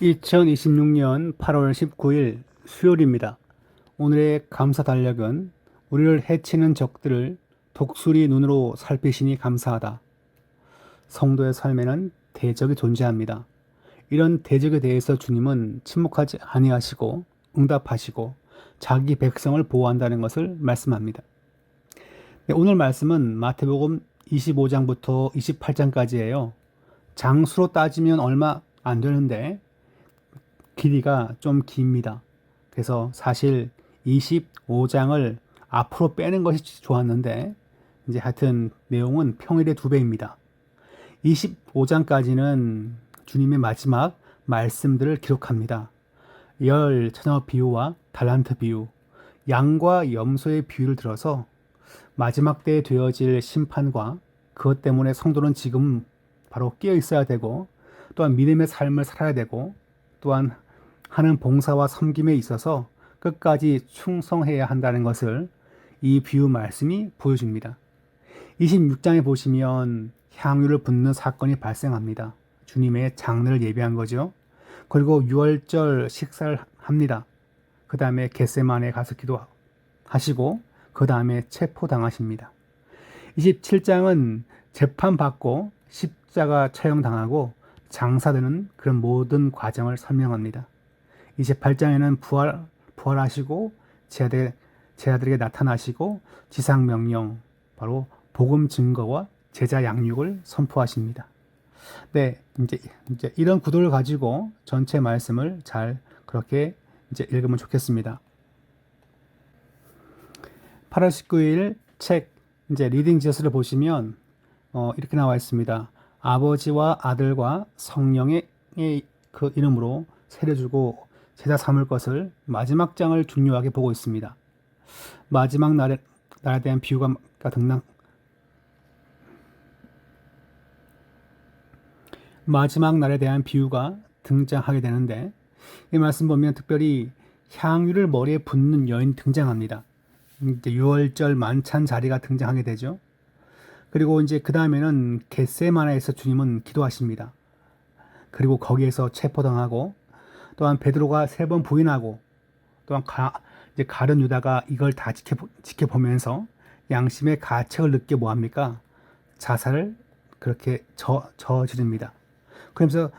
2026년 8월 19일 수요일입니다. 오늘의 감사 달력은 우리를 해치는 적들을 독수리 눈으로 살피시니 감사하다. 성도의 삶에는 대적이 존재합니다. 이런 대적에 대해서 주님은 침묵하지 아니하시고 응답하시고 자기 백성을 보호한다는 것을 말씀합니다. 네, 오늘 말씀은 마태복음 25장부터 28장까지예요. 장수로 따지면 얼마 안 되는데 길이가 좀 깁니다. 그래서 사실 25장을 앞으로 빼는 것이 좋았는데 이제 하여튼 내용은 평일의 2배입니다. 25장까지는 주님의 마지막 말씀들을 기록합니다. 열 처녀 비유와 달란트 비유, 양과 염소의 비유를 들어서 마지막 때에 되어질 심판과 그것 때문에 성도는 지금 바로 깨어 있어야 되고 또한 믿음의 삶을 살아야 되고 또한 하는 봉사와 섬김에 있어서 끝까지 충성해야 한다는 것을 이 비유 말씀이 보여줍니다. 26장에 보시면 향유를 붓는 사건이 발생합니다. 주님의 장례를 예비한 거죠. 그리고 유월절 식사를 합니다. 그 다음에 겟세마네에 가서 기도하시고 그 다음에 체포당하십니다. 27장은 재판받고 십자가 처형당하고 장사되는 그런 모든 과정을 설명합니다. 28장에는 부활하시고 제자들에게 나타나시고 지상명령, 바로 복음 증거와 제자 양육을 선포하십니다. 네, 이제 이런 구도를 가지고 전체 말씀을 잘 그렇게 이제 읽으면 좋겠습니다. 8월 19일 책 이제 리딩 지저스를 보시면 이렇게 나와 있습니다. 아버지와 아들과 성령의 그 이름으로 세례주고 제자 삼을 것을 마지막 장을 중요하게 보고 있습니다. 마지막 날에 대한 비유가 마지막 날에 대한 비유가 등장하게 되는데 이 말씀 보면 특별히 향유를 머리에 붓는 여인 등장합니다. 이제 유월절 만찬 자리가 등장하게 되죠. 그리고 이제 그 다음에는 겟세마네에서 주님은 기도하십니다. 그리고 거기에서 체포당하고 또한 베드로가 3번 부인하고 또한 이제 가룟 유다가 이걸 다 지켜보면서 양심의 가책을 느껴 뭐합니까? 자살을 그렇게 저지릅니다. 그러면서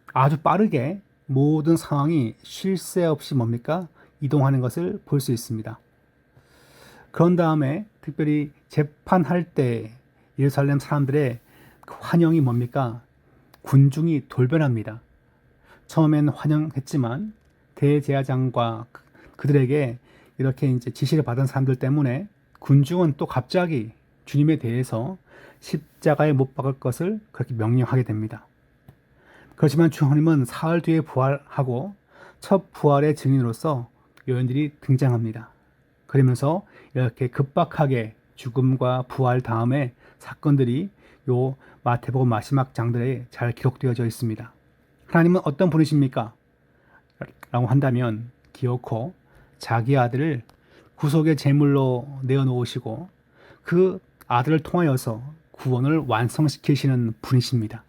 아주 빠르게 모든 상황이 쉴 새 없이 뭡니까? 이동하는 것을 볼 수 있습니다. 그런 다음에 특별히 재판할 때 예루살렘 사람들의 그 환영이 뭡니까? 군중이 돌변합니다. 처음엔 환영했지만 대제사장과 그들에게 이렇게 이제 지시를 받은 사람들 때문에 군중은 또 갑자기 주님에 대해서 십자가에 못 박을 것을 그렇게 명령하게 됩니다. 그렇지만 주님은 사흘 뒤에 부활하고 첫 부활의 증인으로서 여인들이 등장합니다. 그러면서 이렇게 급박하게 죽음과 부활 다음에 사건들이 요 마태복음 마지막 장들에 잘 기록되어져 있습니다. 하나님은 어떤 분이십니까? 라고 한다면 기어코 자기 아들을 구속의 제물로 내어놓으시고 그 아들을 통하여서 구원을 완성시키시는 분이십니다.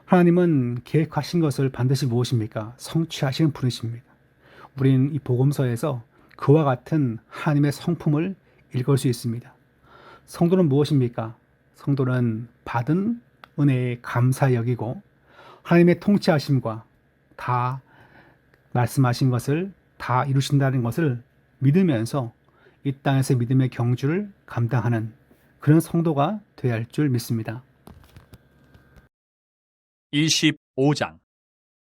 하나님은 계획하신 것을 반드시 무엇입니까? 성취하시는 분이십니다. 우리는 이 복음서에서 그와 같은 하나님의 성품을 읽을 수 있습니다. 성도는 무엇입니까? 성도는 받은 은혜에 감사 여기고 하나님의 통치하심과 다 말씀하신 것을 다 이루신다는 것을 믿으면서 이 땅에서 믿음의 경주를 감당하는 그런 성도가 되어야 할 줄 믿습니다. 25장.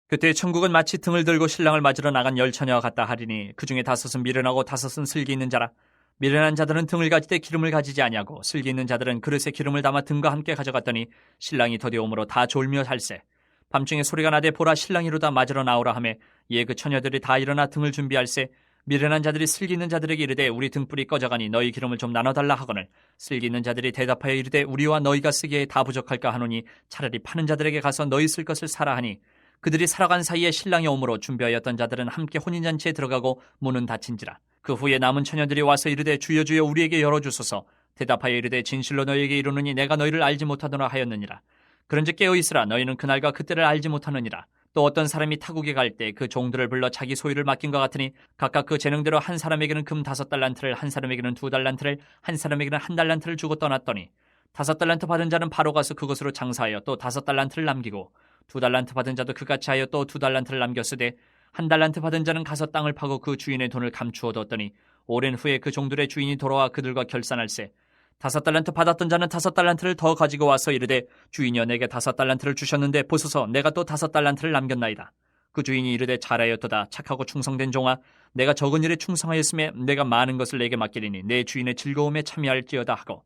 그때 천국은 마치 등을 들고 신랑을 맞으러 나간 10처녀와 같다 하리니 그 중에 5은 미련하고 5은 슬기 있는 자라. 미련한 자들은 등을 가지되 기름을 가지지 아니하고 슬기 있는 자들은 그릇에 기름을 담아 등과 함께 가져갔더니 신랑이 더디 오므로 다 졸며 살세. 밤중에 소리가 나되 보라 신랑이 이루다 맞으러 나오라 하매 이에 그 처녀들이 다 일어나 등을 준비할세. 미련한 자들이 슬기 있는 자들에게 이르되 우리 등불이 꺼져가니 너희 기름을 좀 나눠달라 하거늘 슬기 있는 자들이 대답하여 이르되 우리와 너희가 쓰기에 다 부족할까 하노니 차라리 파는 자들에게 가서 너희 쓸 것을 사라 하니 그들이 살아간 사이에 신랑이 오므로 준비하였던 자들은 함께 혼인잔치에 들어가고 문은 닫힌지라. 그 후에 남은 처녀들이 와서 이르되 주여 주여 우리에게 열어주소서. 대답하여 이르되 진실로 너희에게 이르노니 내가 너희를 알지 못하노라 하였느니라. 그런즉 깨어있으라. 너희는 그날과 그때를 알지 못하느니라. 또 어떤 사람이 타국에 갈 때 그 종들을 불러 자기 소유를 맡긴 것 같으니 각각 그 재능대로 한 사람에게는 금 5달란트를, 한 사람에게는 2달란트를, 한 사람에게는 1달란트를 주고 떠났더니 5달란트 받은 자는 바로 가서 그것으로 장사하여 또 5달란트를 남기고 2달란트 받은 자도 그같이 하여 또 2달란트를 남겼으되 1달란트 받은 자는 가서 땅을 파고 그 주인의 돈을 감추어 뒀더니 오랜 후에 그 종들의 주인이 돌아와 그들과 결산할세 5달란트 받았던 자는 5달란트를 더 가지고 와서 이르되 주인이여 내게 5달란트를 주셨는데 보소서 내가 또 5달란트를 남겼나이다. 그 주인이 이르되 잘하였도다 착하고 충성된 종아 내가 적은 일에 충성하였음에 내가 많은 것을 내게 맡기리니 내 주인의 즐거움에 참여할지어다 하고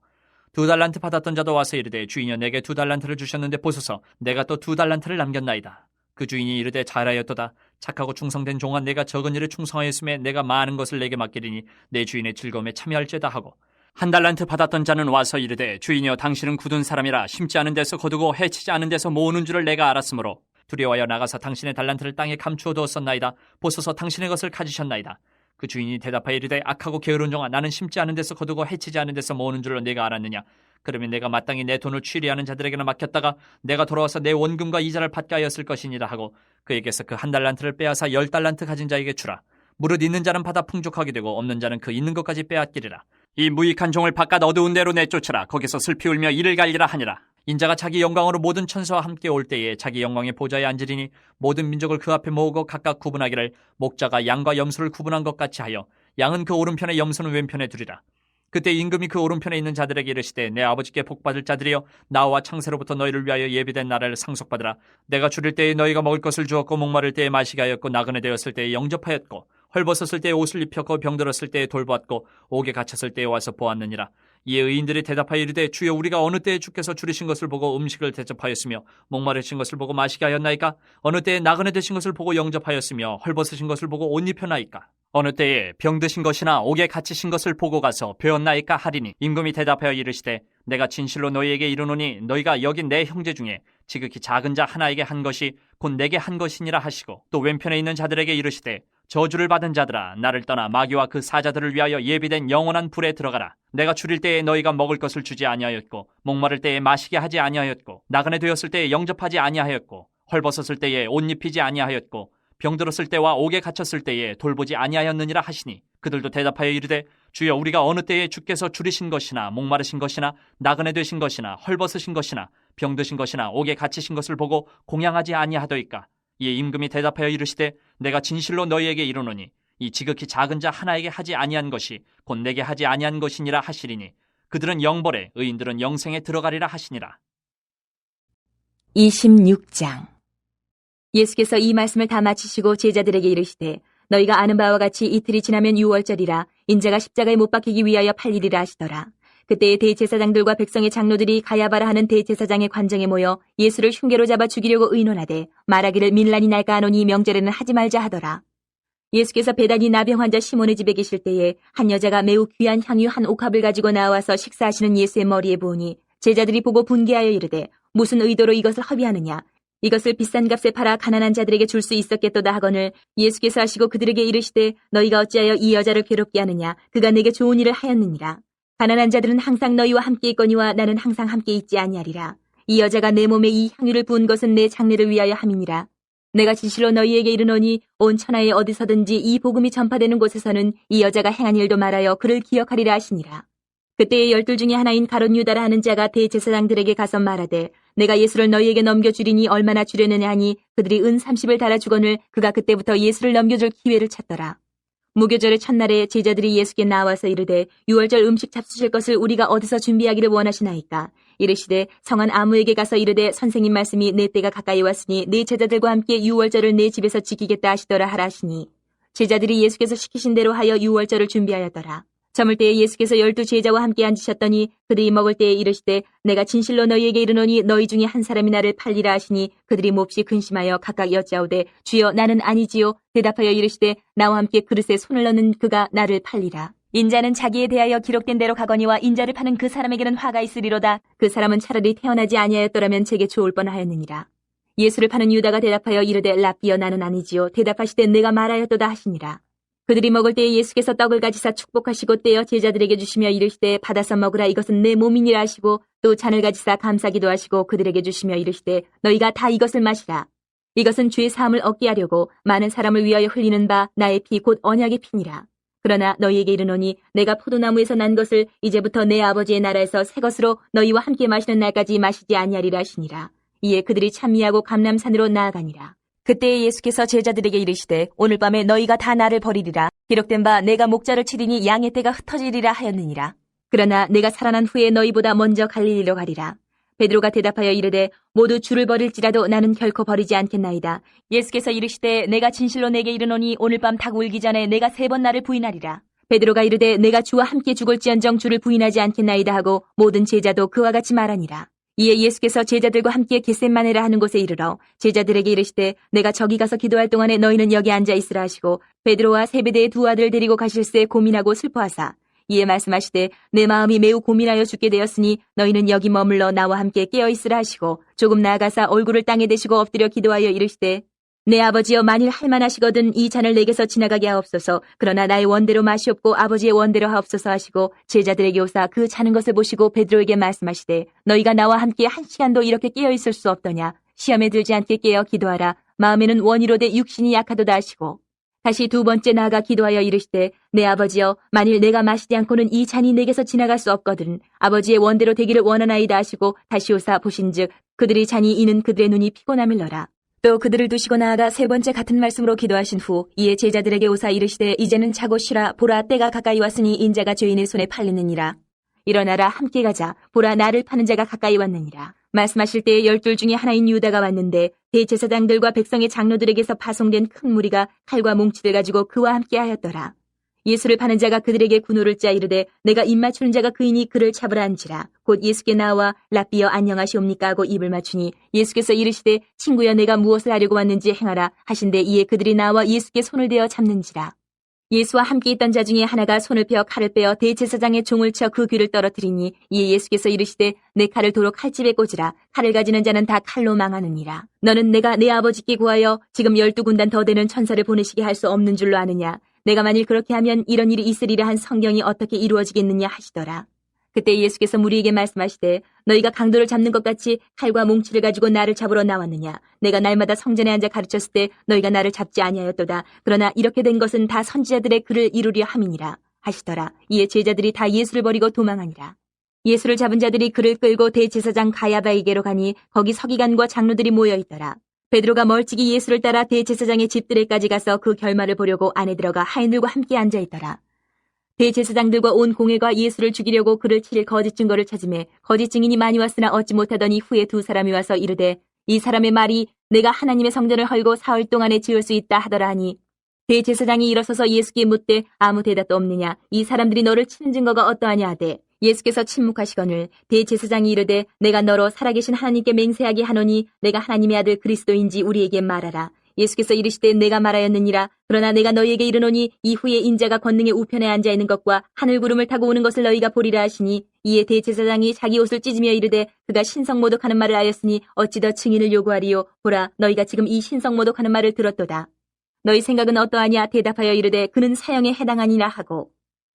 2달란트 받았던 자도 와서 이르되 주인이여 내게 2달란트를 주셨는데 보소서 내가 또 2달란트를 남겼나이다. 그 주인이 이르되 잘하였도다 착하고 충성된 종아 내가 적은 일에 충성하였음에 내가 많은 것을 내게 맡기리니 내 주인의 즐거움에 참여할지어다 하고 1달란트 받았던 자는 와서 이르되 주인이여 당신은 굳은 사람이라 심지 않은 데서 거두고 해치지 않은 데서 모으는 줄을 내가 알았으므로 두려워하여 나가서 당신의 달란트를 땅에 감추어 두었었나이다. 보소서 당신의 것을 가지셨나이다. 그 주인이 대답하여 이르되 악하고 게으른 종아 나는 심지 않은 데서 거두고 해치지 않은 데서 모으는 줄로 내가 알았느냐. 그러면 내가 마땅히 내 돈을 취리하는 자들에게나 맡겼다가 내가 돌아와서 내 원금과 이자를 받게 하였을 것이니라 하고 그에게서 그 1달란트를 빼앗아 10달란트 가진 자에게 주라. 무릇 있는 자는 받아 풍족하게 되고 없는 자는 그 있는 것까지 빼앗기리라. 이 무익한 종을 바깥 어두운 데로 내쫓으라. 거기서 슬피 울며 이를 갈리라 하니라. 인자가 자기 영광으로 모든 천사와 함께 올 때에 자기 영광의 보좌에 앉으리니 모든 민족을 그 앞에 모으고 각각 구분하기를 목자가 양과 염소를 구분한 것 같이 하여 양은 그 오른편에 염소는 왼편에 두리라. 그때 임금이 그 오른편에 있는 자들에게 이르시되 내 아버지께 복받을 자들이여 나와 창세로부터 너희를 위하여 예비된 나라를 상속받으라. 내가 줄일 때에 너희가 먹을 것을 주었고 목마를 때에 마시게 하였고 나그네 되었을 때에 영접하였고 헐벗었을 때에 옷을 입혔고 병들었을 때에 돌보았고 옥에 갇혔을 때에 와서 보았느니라. 이에 의인들이 대답하여 이르되 주여 우리가 어느 때에 주께서 줄이신 것을 보고 음식을 대접하였으며 목마르신 것을 보고 마시게 하였나이까? 어느 때에 나그네 되신 것을 보고 영접하였으며 헐벗으신 것을 보고 옷 입혔나이까? 어느 때에 병드신 것이나 옥에 갇히신 것을 보고 가서 배웠나이까 하리니 임금이 대답하여 이르시되 내가 진실로 너희에게 이르노니 너희가 여기 내 형제 중에 지극히 작은 자 하나에게 한 것이 곧 내게 한 것이니라 하시고 또 왼편에 있는 자들에게 이르시되 저주를 받은 자들아 나를 떠나 마귀와 그 사자들을 위하여 예비된 영원한 불에 들어가라. 내가 줄일 때에 너희가 먹을 것을 주지 아니하였고 목마를 때에 마시게 하지 아니하였고 나그네 되었을 때에 영접하지 아니하였고 헐벗었을 때에 옷 입히지 아니하였고 병들었을 때와 옥에 갇혔을 때에 돌보지 아니하였느니라 하시니 그들도 대답하여 이르되 주여 우리가 어느 때에 주께서 줄이신 것이나 목마르신 것이나 나그네 되신 것이나 헐벗으신 것이나 병드신 것이나 옥에 갇히신 것을 보고 공양하지 아니하더이까. 이에 임금이 대답하여 이르시되 내가 진실로 너희에게 이르노니 이 지극히 작은 자 하나에게 하지 아니한 것이 곧 내게 하지 아니한 것이니라 하시리니 그들은 영벌에 의인들은 영생에 들어가리라 하시니라. 26장 예수께서 이 말씀을 다 마치시고 제자들에게 이르시되 너희가 아는 바와 같이 이틀이 지나면 유월절이라 인자가 십자가에 못 박히기 위하여 팔리리라 하시더라. 그때에 대제사장들과 백성의 장로들이 가야바라 하는 대제사장의 관정에 모여 예수를 흉계로 잡아 죽이려고 의논하되 말하기를 밀란이 날까 하노니 명절에는 하지 말자 하더라. 예수께서 베다니 나병 환자 시몬의 집에 계실 때에 한 여자가 매우 귀한 향유 한 옥합을 가지고 나와서 식사하시는 예수의 머리에 부으니 제자들이 보고 분개하여 이르되 무슨 의도로 이것을 허비하느냐. 이것을 비싼 값에 팔아 가난한 자들에게 줄 수 있었겠도다 하거늘 예수께서 하시고 그들에게 이르시되 너희가 어찌하여 이 여자를 괴롭게 하느냐. 그가 내게 좋은 일을 하였느니라. 가난한 자들은 항상 너희와 함께 있거니와 나는 항상 함께 있지 아니하리라. 이 여자가 내 몸에 이 향유를 부은 것은 내 장례를 위하여 함이니라. 내가 진실로 너희에게 이르노니 온 천하에 어디서든지 이 복음이 전파되는 곳에서는 이 여자가 행한 일도 말하여 그를 기억하리라 하시니라. 그때에 12 중에 하나인 가룟 유다라 하는 자가 대제사장들에게 가서 말하되 내가 예수를 너희에게 넘겨주리니 얼마나 주려느냐 하니 그들이 은 30을 달아주거늘 그가 그때부터 예수를 넘겨줄 기회를 찾더라. 무교절의 첫날에 제자들이 예수께 나와서 이르되 유월절 음식 잡수실 것을 우리가 어디서 준비하기를 원하시나이까. 이르시되 성한 아무에게 가서 이르되 선생님 말씀이 내 때가 가까이 왔으니 내 제자들과 함께 유월절을 내 집에서 지키겠다 하시더라 하라 하시니 제자들이 예수께서 시키신 대로 하여 유월절을 준비하였더라. 저물 때에 예수께서 12 제자와 함께 앉으셨더니 그들이 먹을 때에 이르시되 내가 진실로 너희에게 이르노니 너희 중에 한 사람이 나를 팔리라 하시니 그들이 몹시 근심하여 각각 여짜오되 주여 나는 아니지요. 대답하여 이르시되 나와 함께 그릇에 손을 넣는 그가 나를 팔리라. 인자는 자기에 대하여 기록된 대로 가거니와 인자를 파는 그 사람에게는 화가 있으리로다. 그 사람은 차라리 태어나지 아니하였더라면 제게 좋을 뻔하였느니라. 예수를 파는 유다가 대답하여 이르되 랍비여 나는 아니지요. 대답하시되 내가 말하였도다 하시니라. 그들이 먹을 때에 예수께서 떡을 가지사 축복하시고 떼어 제자들에게 주시며 이르시되 받아서 먹으라 이것은 내 몸이니라 하시고 또 잔을 가지사 감사기도 하시고 그들에게 주시며 이르시되 너희가 다 이것을 마시라. 이것은 죄 사함을 얻게 하려고 많은 사람을 위하여 흘리는 바 나의 피 곧 언약의 피니라. 그러나 너희에게 이르노니 내가 포도나무에서 난 것을 이제부터 내 아버지의 나라에서 새 것으로 너희와 함께 마시는 날까지 마시지 아니하리라 하시니라. 이에 그들이 찬미하고 감람산으로 나아가니라. 그때에 예수께서 제자들에게 이르시되 오늘 밤에 너희가 다 나를 버리리라. 기록된 바 내가 목자를 치리니 양의 떼가 흩어지리라 하였느니라. 그러나 내가 살아난 후에 너희보다 먼저 갈릴리로 가리라. 베드로가 대답하여 이르되 모두 주를 버릴지라도 나는 결코 버리지 않겠나이다. 예수께서 이르시되 내가 진실로 내게 이르노니 오늘 밤 닭 울기 전에 내가 3번 나를 부인하리라. 베드로가 이르되 내가 주와 함께 죽을지언정 주를 부인하지 않겠나이다 하고 모든 제자도 그와 같이 말하니라. 이에 예수께서 제자들과 함께 겟셋마네라 하는 곳에 이르러 제자들에게 이르시되 내가 저기 가서 기도할 동안에 너희는 여기 앉아 있으라 하시고 베드로와 세베대의 2 아들 데리고 가실새 고민하고 슬퍼하사 이에 말씀하시되 내 마음이 매우 고민하여 죽게 되었으니 너희는 여기 머물러 나와 함께 깨어있으라 하시고 조금 나아가사 얼굴을 땅에 대시고 엎드려 기도하여 이르시되 내 아버지여 만일 할만하시거든 이 잔을 내게서 지나가게 하옵소서. 그러나 나의 원대로 마시옵고 아버지의 원대로 하옵소서 하시고 제자들에게 오사 그 자는 것을 보시고 베드로에게 말씀하시되 너희가 나와 함께 1시간도 이렇게 깨어있을 수 없더냐. 시험에 들지 않게 깨어 기도하라. 마음에는 원이로되 육신이 약하도다 하시고 다시 2번째 나아가 기도하여 이르시되 내 아버지여 만일 내가 마시지 않고는 이 잔이 내게서 지나갈 수 없거든 아버지의 원대로 되기를 원하나이다 하시고 다시 오사 보신즉 그들이 잔이 이는 그들의 눈이 피곤함일러라. 또 그들을 두시고 나아가 3번째 같은 말씀으로 기도하신 후 이에 제자들에게 오사 이르시되 이제는 자고 쉬라. 보라 때가 가까이 왔으니 인자가 죄인의 손에 팔리느니라. 일어나라 함께 가자. 보라 나를 파는 자가 가까이 왔느니라. 말씀하실 때에 12 중에 하나인 유다가 왔는데 대제사장들과 백성의 장로들에게서 파송된 큰 무리가 칼과 몽치를 가지고 그와 함께 하였더라. 예수를 파는 자가 그들에게 군호를 짜 이르되 내가 입 맞추는 자가 그이니 그를 잡으라 한지라. 곧 예수께 나와 랍비여 안녕하시옵니까 하고 입을 맞추니 예수께서 이르시되 친구여 내가 무엇을 하려고 왔는지 행하라 하신대 이에 그들이 나와 예수께 손을 대어 잡는지라. 예수와 함께 있던 자 중에 하나가 손을 펴 칼을 빼어 대제사장의 종을 쳐 그 귀를 떨어뜨리니 이에 예수께서 이르시되 내 칼을 도로 칼집에 꽂으라. 칼을 가지는 자는 다 칼로 망하느니라. 너는 내가 내 아버지께 구하여 지금 12군단 더 되는 천사를 보내시게 할 수 없는 줄로 아느냐. 내가 만일 그렇게 하면 이런 일이 있으리라 한 성경이 어떻게 이루어지겠느냐 하시더라. 그때 예수께서 무리에게 말씀하시되 너희가 강도를 잡는 것 같이 칼과 몽치를 가지고 나를 잡으러 나왔느냐. 내가 날마다 성전에 앉아 가르쳤을 때 너희가 나를 잡지 아니하였도다. 그러나 이렇게 된 것은 다 선지자들의 글을 이루려 함이니라 하시더라. 이에 제자들이 다 예수를 버리고 도망하니라. 예수를 잡은 자들이 그를 끌고 대제사장 가야바에게로 가니 거기 서기관과 장로들이 모여있더라. 베드로가 멀찍이 예수를 따라 대제사장의 집들에까지 가서 그 결말을 보려고 안에 들어가 하인들과 함께 앉아있더라. 대제사장들과 온 공회가 예수를 죽이려고 그를 치릴 거짓 증거를 찾으매 거짓 증인이 많이 왔으나 얻지 못하더니 후에 2 사람이 와서 이르되 이 사람의 말이 내가 하나님의 성전을 헐고 사흘 동안에 지을 수 있다 하더라 하니 대제사장이 일어서서 예수께 묻되 아무 대답도 없느냐. 이 사람들이 너를 치는 증거가 어떠하냐 하되 예수께서 침묵하시거늘 대제사장이 이르되 내가 너로 살아계신 하나님께 맹세하게 하노니 내가 하나님의 아들 그리스도인지 우리에게 말하라. 예수께서 이르시되 내가 말하였느니라. 그러나 내가 너희에게 이르노니 이후에 인자가 권능의 우편에 앉아있는 것과 하늘 구름을 타고 오는 것을 너희가 보리라 하시니 이에 대제사장이 자기 옷을 찢으며 이르되 그가 신성모독하는 말을 하였으니 어찌 더 증인을 요구하리요. 보라 너희가 지금 이 신성모독하는 말을 들었도다. 너희 생각은 어떠하냐. 대답하여 이르되 그는 사형에 해당하니라 하고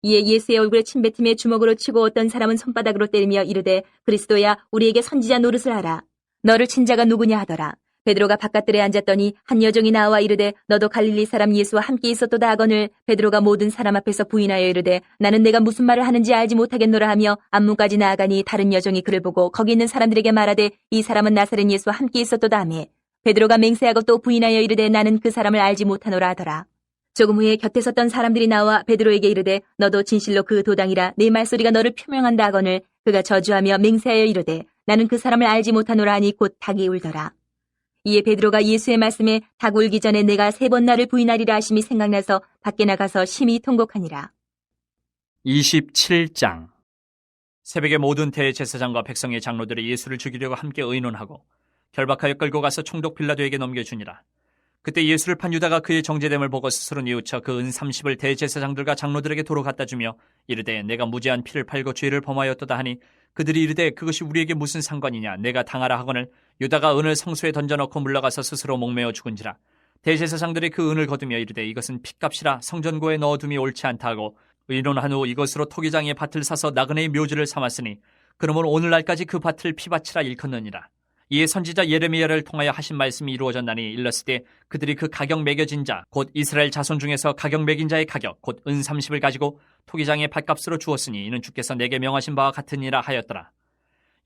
이에 예수의 얼굴에 침뱉음에 주먹으로 치고 어떤 사람은 손바닥으로 때리며 이르되 그리스도야 우리에게 선지자 노릇을 하라. 너를 친 자가 누구냐 하더라. 베드로가 바깥들에 앉았더니 한 여종이 나와 이르되 너도 갈릴리 사람 예수와 함께 있었도다 하거늘 베드로가 모든 사람 앞에서 부인하여 이르되 나는 내가 무슨 말을 하는지 알지 못하겠노라 하며 앞문까지 나아가니 다른 여종이 그를 보고 거기 있는 사람들에게 말하되 이 사람은 나사렛 예수와 함께 있었도다 하며 베드로가 맹세하고 또 부인하여 이르되 나는 그 사람을 알지 못하노라 하더라. 조금 후에 곁에 섰던 사람들이 나와 베드로에게 이르되 너도 진실로 그 도당이라 내 말소리가 너를 표명한다 하거늘 그가 저주하며 맹세하여 이르되 나는 그 사람을 알지 못하노라 하니 곧 닭이 울더라. 이에 베드로가 예수의 말씀에 닭 울기 전에 내가 3번 나를 부인하리라 하심이 생각나서 밖에 나가서 심히 통곡하니라. 27장. 새벽에 모든 대제사장과 백성의 장로들이 예수를 죽이려고 함께 의논하고 결박하여 끌고 가서 총독 빌라도에게 넘겨주니라. 그때 예수를 판 유다가 그의 정죄됨을 보고 스스로 뉘우쳐 그 은 30을 대제사장들과 장로들에게 도로 갖다 주며 이르되 내가 무죄한 피를 팔고 죄를 범하였도다 하니 그들이 이르되 그것이 우리에게 무슨 상관이냐. 내가 당하라 하거늘 유다가 은을 성소에 던져넣고 물러가서 스스로 목매어 죽은지라. 대제사장들이 그 은을 거두며 이르되 이것은 핏값이라 성전고에 넣어둠이 옳지 않다 하고 의논한 후 이것으로 토기장의 밭을 사서 나그네의 묘지를 삼았으니 그러므로 오늘날까지 그 밭을 피밭이라 일컫느니라. 이에 선지자 예레미야를 통하여 하신 말씀이 이루어졌나니 일렀을 때 그들이 그 가격 매겨진 자 곧 이스라엘 자손 중에서 가격 매긴 자의 가격 곧 은 30을 가지고 토기장의 밭값으로 주었으니 이는 주께서 내게 명하신 바와 같으니라 하였더라.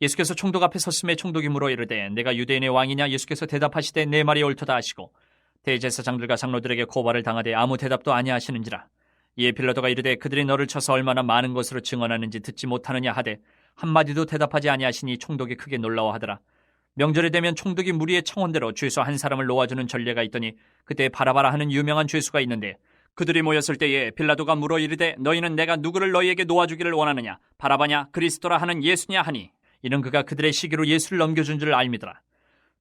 예수께서 총독 앞에 섰음에 총독이 물어 이르되 내가 유대인의 왕이냐? 예수께서 대답하시되 내 말이 옳도다 하시고 대제사장들과 장로들에게 고발을 당하되 아무 대답도 아니하시는지라. 이에 빌라도가 이르되 그들이 너를 쳐서 얼마나 많은 것으로 증언하는지 듣지 못하느냐 하되 한마디도 대답하지 아니하시니 총독이 크게 놀라워하더라. 명절이 되면 총독이 무리의 청혼대로 죄수 한 사람을 놓아주는 전례가 있더니 그때 바라바라 하는 유명한 죄수가 있는데 그들이 모였을 때에 빌라도가 물어 이르되 너희는 내가 누구를 너희에게 놓아주기를 원하느냐? 바라바냐? 그리스도라 하는 예수냐 하니 이는 그가 그들의 시기로 예수를 넘겨준 줄 알미더라.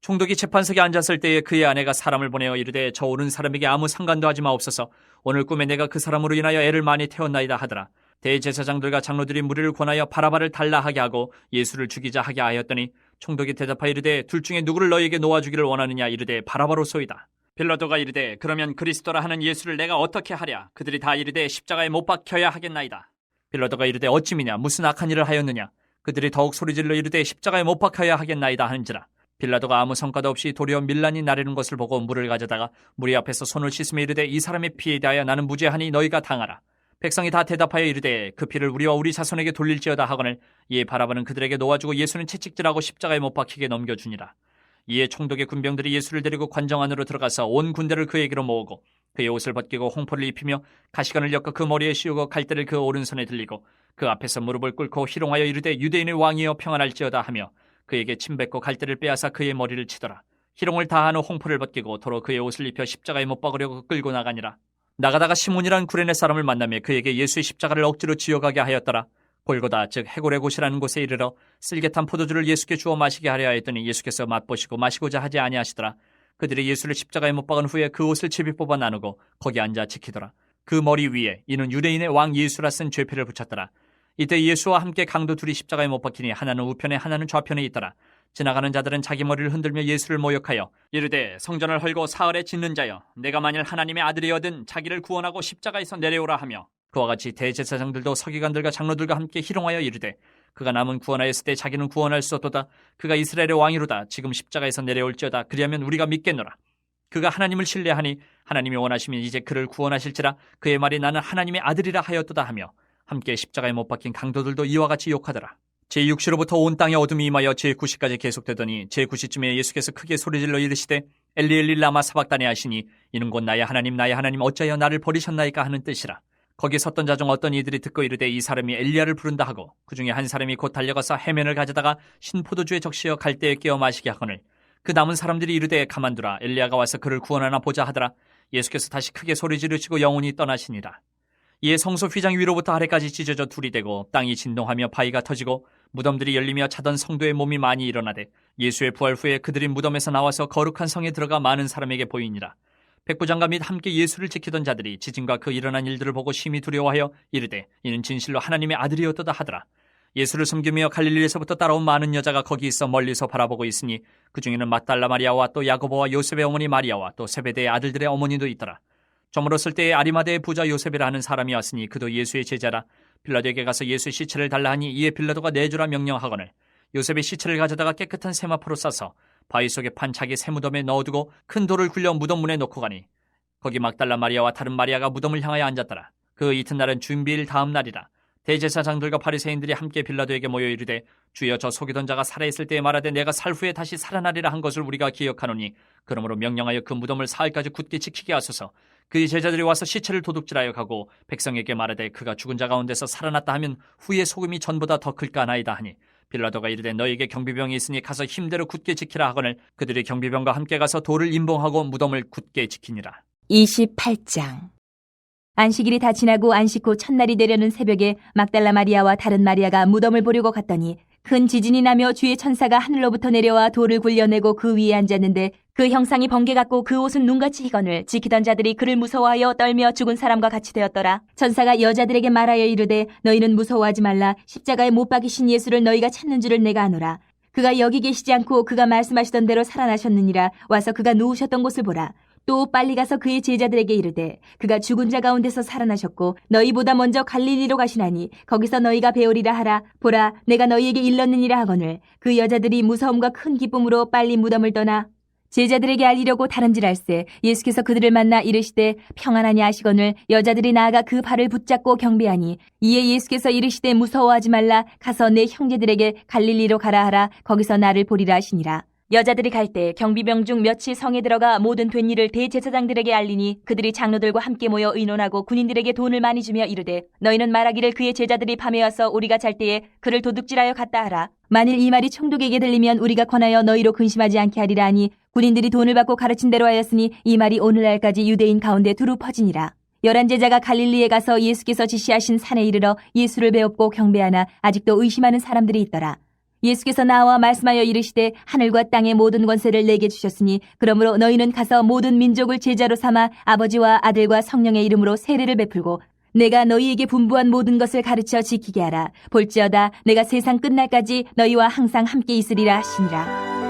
총독이 재판석에 앉았을 때에 그의 아내가 사람을 보내어 이르되 저 오는 사람에게 아무 상관도 하지 마옵소서. 오늘 꿈에 내가 그 사람으로 인하여 애를 많이 태웠나이다 하더라. 대제사장들과 장로들이 무리를 권하여 바라바를 달라 하게 하고 예수를 죽이자 하게 하였더니 총독이 대답하여 이르되 둘 중에 누구를 너희에게 놓아주기를 원하느냐? 이르되 바라바로소이다. 빌라도가 이르되 그러면 그리스도라 하는 예수를 내가 어떻게 하랴? 그들이 다 이르되 십자가에 못 박혀야 하겠나이다. 빌라도가 이르되 어찌미냐? 무슨 악한 일을 하였느냐? 그들이 더욱 소리질러 이르되 십자가에 못 박혀야 하겠나이다 하는지라. 빌라도가 아무 성과도 없이 도리어 밀란이 나르는 것을 보고 물을 가져다가 무리 앞에서 손을 씻으며 이르되 이 사람의 피에 대하여 나는 무죄하니 너희가 당하라. 백성이 다 대답하여 이르되 그 피를 우리와 우리 자손에게 돌릴지어다 하거늘 이에 바라바는 그들에게 놓아주고 예수는 채찍질하고 십자가에 못 박히게 넘겨주니라. 이에 총독의 군병들이 예수를 데리고 관정 안으로 들어가서 온 군대를 그에게로 모으고 그의 옷을 벗기고 홍포를 입히며 가시관을 엮어 그 머리에 씌우고 갈대를 그 오른손에 들리고 그 앞에서 무릎을 꿇고 희롱하여 이르되 유대인의 왕이여 평안할지어다 하며 그에게 침 뱉고 갈대를 빼앗아 그의 머리를 치더라. 희롱을 다한 후 홍포를 벗기고 도로 그의 옷을 입혀 십자가에 못 박으려고 끌고 나가니라. 나가다가 시몬이란 구레네 사람을 만나며 그에게 예수의 십자가를 억지로 지어가게 하였더라. 골고다 즉 해골의 곳이라는 곳에 이르러 쓸개탄 포도주를 예수께 주어 마시게 하려 하였더니 예수께서 맛보시고 마시고자 하지 아니하시더라. 그들이 예수를 십자가에 못 박은 후에 그 옷을 제비 뽑아 나누고 거기 앉아 지키더라. 그 머리 위에 이는 유대인의 왕 예수라 쓴 죄표를 붙였더라. 이때 예수와 함께 강도 둘이 십자가에 못 박히니 하나는 우편에 하나는 좌편에 있더라. 지나가는 자들은 자기 머리를 흔들며 예수를 모욕하여 이르되 성전을 헐고 사흘에 짓는 자여 내가 만일 하나님의 아들이어든 자기를 구원하고 십자가에서 내려오라 하며 그와 같이 대제사장들도 서기관들과 장로들과 함께 희롱하여 이르되 그가 남은 구원하였을 때 자기는 구원할 수 없도다. 그가 이스라엘의 왕이로다. 지금 십자가에서 내려올지어다. 그리하면 우리가 믿겠노라. 그가 하나님을 신뢰하니 하나님이 원하시면 이제 그를 구원하실지라. 그의 말이 나는 하나님의 아들이라 하였도다 하며 함께 십자가에 못 박힌 강도들도 이와 같이 욕하더라. 제6시로부터 온 땅에 어둠이 임하여 제9시까지 계속되더니 제9시쯤에 예수께서 크게 소리질러 이르시되 엘리 엘리 라마 사박다니 하시니 이는 곧 나의 하나님 어찌하여 나를 버리셨나이까 하는 뜻이라. 거기 섰던 자 중 어떤 이들이 듣고 이르되 이 사람이 엘리야를 부른다 하고 그 중에 한 사람이 곧 달려가서 해면을 가져다가 신포도주에 적시어 갈대에 끼어 마시게 하거늘 그 남은 사람들이 이르되 가만두라 엘리야가 와서 그를 구원하나 보자 하더라. 예수께서 다시 크게 소리 지르시고 영혼이 떠나시니라. 이에 성소 휘장 위로부터 아래까지 찢어져 둘이 되고 땅이 진동하며 바위가 터지고 무덤들이 열리며 자던 성도의 몸이 많이 일어나되 예수의 부활 후에 그들이 무덤에서 나와서 거룩한 성에 들어가 많은 사람에게 보이니라. 백부장과 및 함께 예수를 지키던 자들이 지진과 그 일어난 일들을 보고 심히 두려워하여 이르되 이는 진실로 하나님의 아들이었도다 하더라. 예수를 섬기며 갈릴리에서부터 따라온 많은 여자가 거기 있어 멀리서 바라보고 있으니 그 중에는 막달라 마리아와 또 야고보와 요셉의 어머니 마리아와 또 세베대의 아들들의 어머니도 있더라. 저물었을 때에 아리마대의 부자 요셉이라 하는 사람이 왔으니 그도 예수의 제자라. 빌라도에게 가서 예수의 시체를 달라 하니 이에 빌라도가 내주라 명령하거늘 요셉의 시체를 가져다가 깨끗한 세마포로 싸서 바위 속에 판 자기 새무덤에 넣어두고 큰 돌을 굴려 무덤 문에 놓고 가니 거기 막달라 마리아와 다른 마리아가 무덤을 향하여 앉았더라. 그 이튿날은 준비일 다음 날이라. 대제사장들과 바리새인들이 함께 빌라도에게 모여 이르되 주여 저 속이던 자가 살아있을 때에 말하되 내가 살 후에 다시 살아나리라 한 것을 우리가 기억하노니 그러므로 명령하여 그 무덤을 사흘까지 굳게 지키게 하소서. 그의 제자들이 와서 시체를 도둑질하여 가고 백성에게 말하되 그가 죽은 자 가운데서 살아났다 하면 후의 소금이 전보다 더 클까 하나이다 하니 빌라도가 이르되 너에게 경비병이 있으니 가서 힘대로 굳게 지키라 하거늘 그들이 경비병과 함께 가서 돌을 임봉하고 무덤을 굳게 지키니라. 28장 안식일이 다 지나고 안식 후 첫날이 되려는 새벽에 막달라 마리아와 다른 마리아가 무덤을 보려고 갔더니 큰 지진이 나며 주의 천사가 하늘로부터 내려와 돌을 굴려내고 그 위에 앉았는데 그 형상이 번개 같고 그 옷은 눈같이 희건을 지키던 자들이 그를 무서워하여 떨며 죽은 사람과 같이 되었더라. 천사가 여자들에게 말하여 이르되 너희는 무서워하지 말라. 십자가에 못 박이신 예수를 너희가 찾는 줄을 내가 아노라. 그가 여기 계시지 않고 그가 말씀하시던 대로 살아나셨느니라. 와서 그가 누우셨던 곳을 보라. 또 빨리 가서 그의 제자들에게 이르되 그가 죽은 자 가운데서 살아나셨고 너희보다 먼저 갈릴리로 가시나니 거기서 너희가 배우리라 하라. 보라, 내가 너희에게 일렀느니라 하거늘 그 여자들이 무서움과 큰 기쁨으로 빨리 무덤을 떠나 제자들에게 알리려고 다름질할세. 예수께서 그들을 만나 이르시되 평안하냐 하시거늘 여자들이 나아가 그 발을 붙잡고 경배하니 이에 예수께서 이르시되 무서워하지 말라. 가서 내 형제들에게 갈릴리로 가라 하라. 거기서 나를 보리라 하시니라. 여자들이 갈 때 경비병 중 몇이 성에 들어가 모든 된 일을 대제사장들에게 알리니 그들이 장로들과 함께 모여 의논하고 군인들에게 돈을 많이 주며 이르되 너희는 말하기를 그의 제자들이 밤에 와서 우리가 잘 때에 그를 도둑질하여 갔다 하라. 만일 이 말이 총독에게 들리면 우리가 권하여 너희로 근심하지 않게 하리라 하니 군인들이 돈을 받고 가르친 대로 하였으니 이 말이 오늘날까지 유대인 가운데 두루 퍼지니라. 11 제자가 갈릴리에 가서 예수께서 지시하신 산에 이르러 예수를 배웠고 경배하나 아직도 의심하는 사람들이 있더라. 예수께서 나와 말씀하여 이르시되 하늘과 땅의 모든 권세를 내게 주셨으니 그러므로 너희는 가서 모든 민족을 제자로 삼아 아버지와 아들과 성령의 이름으로 세례를 베풀고 내가 너희에게 분부한 모든 것을 가르쳐 지키게 하라. 볼지어다 내가 세상 끝날까지 너희와 항상 함께 있으리라 하시니라.